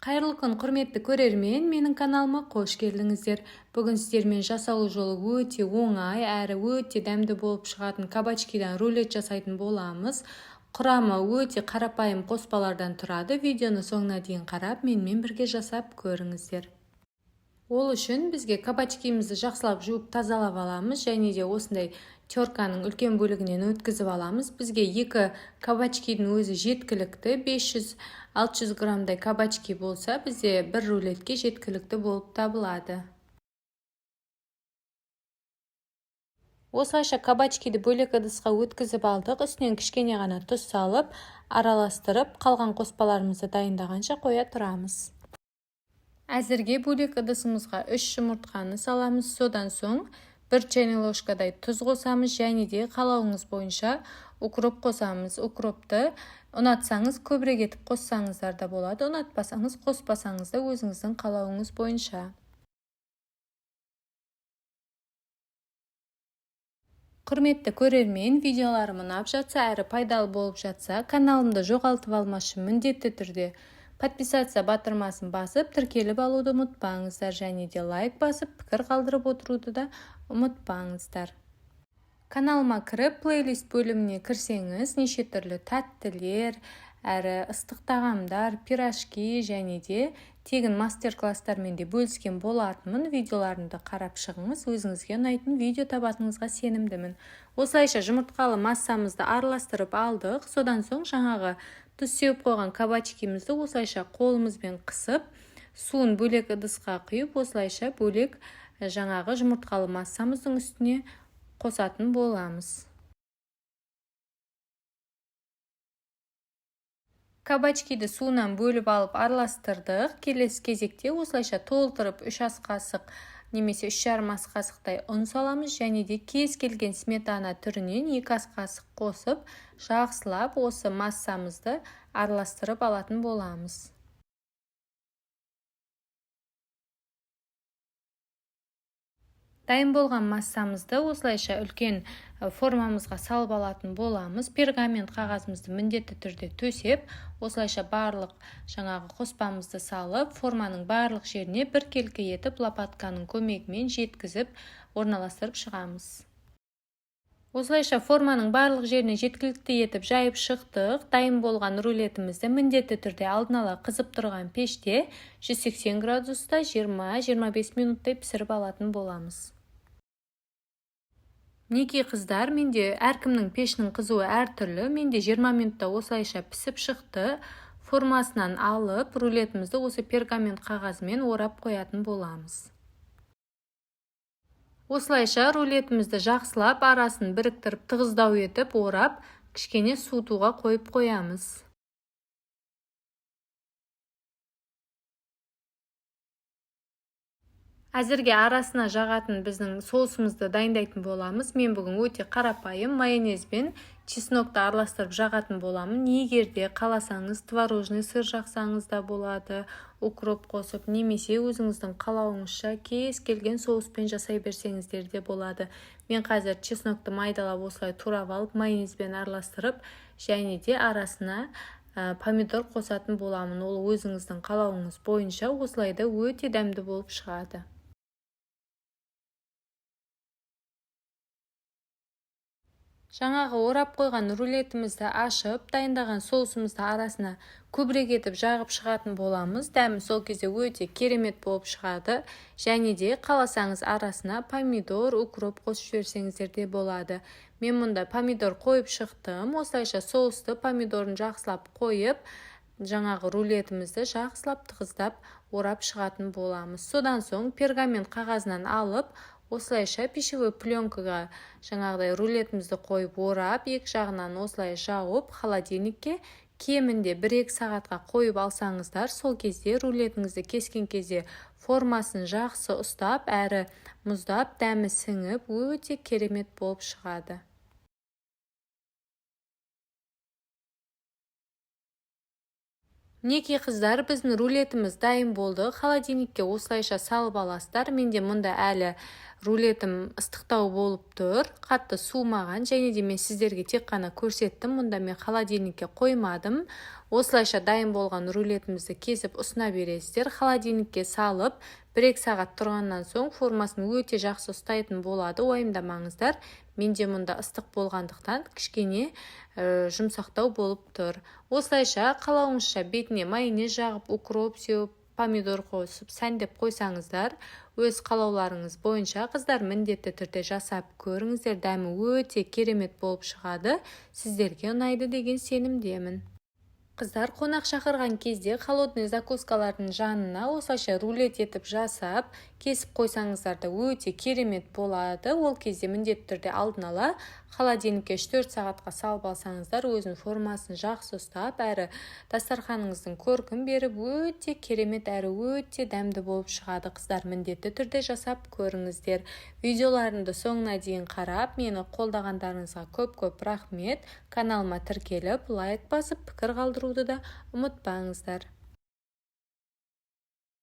Қайырлы күн, құрметті көрермен, менің каналыма қош келдіңіздер. Бүгін сіздермен жасалу жолы өте оңай, әрі өте дәмді болып шығатын кабачкидан рулет жасайтын боламыз. Құрамы өте қарапайым қоспалардан тұрады. Видеоны соңына дейін қарап, менімен бірге жасап көріңіздер. Ол үшін бізге кабачкимізді жақсылап жуып тазалап аламыз, және де осындай терканың үлкен бөлігінен өткізіп аламыз. Бізге 2 кабачкидің өзі жеткілікті, 500-600 граммдай кабачки болса, бізде бір рулетке жеткілікті болып табылады. Осылайша кабачкиді бөлек ыдысқа өткізіп алдық, үстінен кішкене ғана тұз салып, араластырып, қалған қоспаларымызды дайындағанша қоя тұрамыз. Әзірге бөлек ыдысымызға 3 жұмыртқаны саламыз, содан соң 1 чайный ложкадай тұз қосамыз, және де қалауыңыз бойынша укроп қосамыз. Укропты ұнатсаңыз көбірек етіп қоссаңыздар да болады, ұнатпасаңыз қоспасаңыз да өзіңіздің қалауыңыз бойынша. Құрметті көрермен, видеоларым ұнап жатса, әрі пайдалы болып жатса, каналымды жоғалтып алмашы міндетті түрде подписаться батырмасын басып, тіркеліп алуды ұмытпаңыздар, және де лайк басып, пікір қалдырып отыруды да ұмытпаңыздар. Каналыма кіріп, плейлист бөліміне кірсеңіз, неше түрлі тәттілер, әрі ыстық тағамдар, пирожки, және де тегін мастер-класстармен де бөліскен болатынмын. Видеоларымды қарап шығыңыз, өзіңізге ұнайтын видео табатыныңызға сенімдімін. Осылайша жұмыртқалы массамызды араластырып алдық, содан соң жаңағы тұз сеуіп қойған кабачкимізді осылайша қолымызбен қысып, суын бөлек ыдысқа құйып, осылайша бөлек жаңағы жұмыртқалы массамыздың үстіне қосатын боламыз. Кабачкиді суынан бөліп алып араластырдық. Келесі кезекте осылайша толтырып 3 ас қасық немесе 3,5 ас қасықтай ұн саламыз, және де кез келген сметана түрінен 2 ас қасық қосып, жақсылап осы массамызды араластырып алатын боламыз. Дайын болған массамызды осылайша үлкен формамызға салып алатын боламыз. Пергамент қағазымызды міндетті түрде төсеп, осылайша барлық жаңағы қоспамызды салып, форманың барлық жеріне біркелкі етіп лопатканың көмегімен жеткізіп орналастырып шығамыз. Осылайша форманың барлық жеріне жеткілікті етіп жайып шықтық. Дайын болған рулетімізді міндетті түрде алдын ала қызып тұрған пеште 180 градуста 20-25 минуттай пісіріп алатын боламыз. Неке қыздар, менде әркімнің пешінің қызуы әртүрлі. Менде 20 минутта осылайша пісіп шықты. Формасынан алып, рулетімізді осы пергамент қағазымен орап қоятын боламыз. Осылайша рулетімізді жақсылап, арасын біріктіріп, тығыздау етіп, орап, кішкене суытуға қойып қоямыз. Әзірге арасына жағатын біздің соусымызды дайындайтын боламыз. Мен бүгін өте қарапайым майонезбен чеснокты араластырып жағатын боламын. Егер де қаласаңыз, творожный сыр жақсаңыз да болады, укроп қосып, немесе өзіңіздің қалауыңызша кез келген соуспен жасай берсеңіздер де болады. Мен қазір чеснокты майдалап осылай турап алып, майонезбен араластырып, және де арасына помидор қосатын боламын. Ол өзіңіздің қалауыңыз бойынша осылайда өте дәмді болып шығады. Жаңағы орап қойған рулетімізді ашып, дайындаған соусымызды арасына көбірек етіп жағып шығатын боламыз. Дәмі сол кезде өте керемет болып шығады. Және де қаласаңыз арасына помидор, укроп қосып жіберсеңіздер де болады. Мен мұнда помидор қойып шықтым. Осылайша соусты помидорын жақсылап қойып, жаңағы рулетімізді жақсылап тығыздап орап шығатын боламыз. Содан соң пергамент қағазынан алып, осылайша пищевой пленкаға жаңағыдай рулетімізді қойып орап, екі жағынан осылай жауып, холодильникке кемінде 1-2 сағатқа қойып алсаңыздар, сол кезде рулетіңізді кескен кезде формасын жақсы ұстап, әрі мұздап, дәмі сіңіп, өте керемет болып шығады. Неке қыздар, біздің рулетіміз дайын болды. Холодильникке осылайша салып аласыздар. Менде мұнда әлі рулетім ыстықтау болып тұр, қатты суымаған, және де мен сіздерге тек қана көрсеттім. Мұнда мен холодильникке қоймадым. Осылайша дайын болған рулетімізді кесіп ұсына бересіздер. Холодильникке салып 1-2 сағат тұрғаннан соң формасын өте жақсы ұстайтын болады. Уайымдамаңыздар. Менде мұнда ыстық болғандықтан кішкене жұмсақтау болып тұр. Осылайша қалауыңызша бетіне майонез жағып, укроп сеуіп, помидор қосып, сәндеп қойсаңыздар, өз қалауларыңыз бойынша қыздар міндетті түрде жасап көріңіздер. Дәмі өте керемет болып шығады. Сіздерге ұнайды деген сенімдемін. Қыздар қонақ шақырған кезде холодный закускалардың жанына осылайша рулет етіп жасап, кесіп қойсаңыздар да өте керемет болады. Ол кезде міндетті түрде алдын ала холодильникке 3-4 сағатқа салып алсаңыздар, өзінің формасын жақсы ұстап, әрі дастарханыңыздың көркін беріп, өте керемет әрі өте дәмді болып шығады. Қыздар міндетті түрде жасап көріңіздер. Видеоларымды соңына дейін қарап, мені қолдағандарыңызға көп-көп рахмет. Каналыма тіркеліп, лайк басып, пікір қалдыруды да ұмытпаңыздар.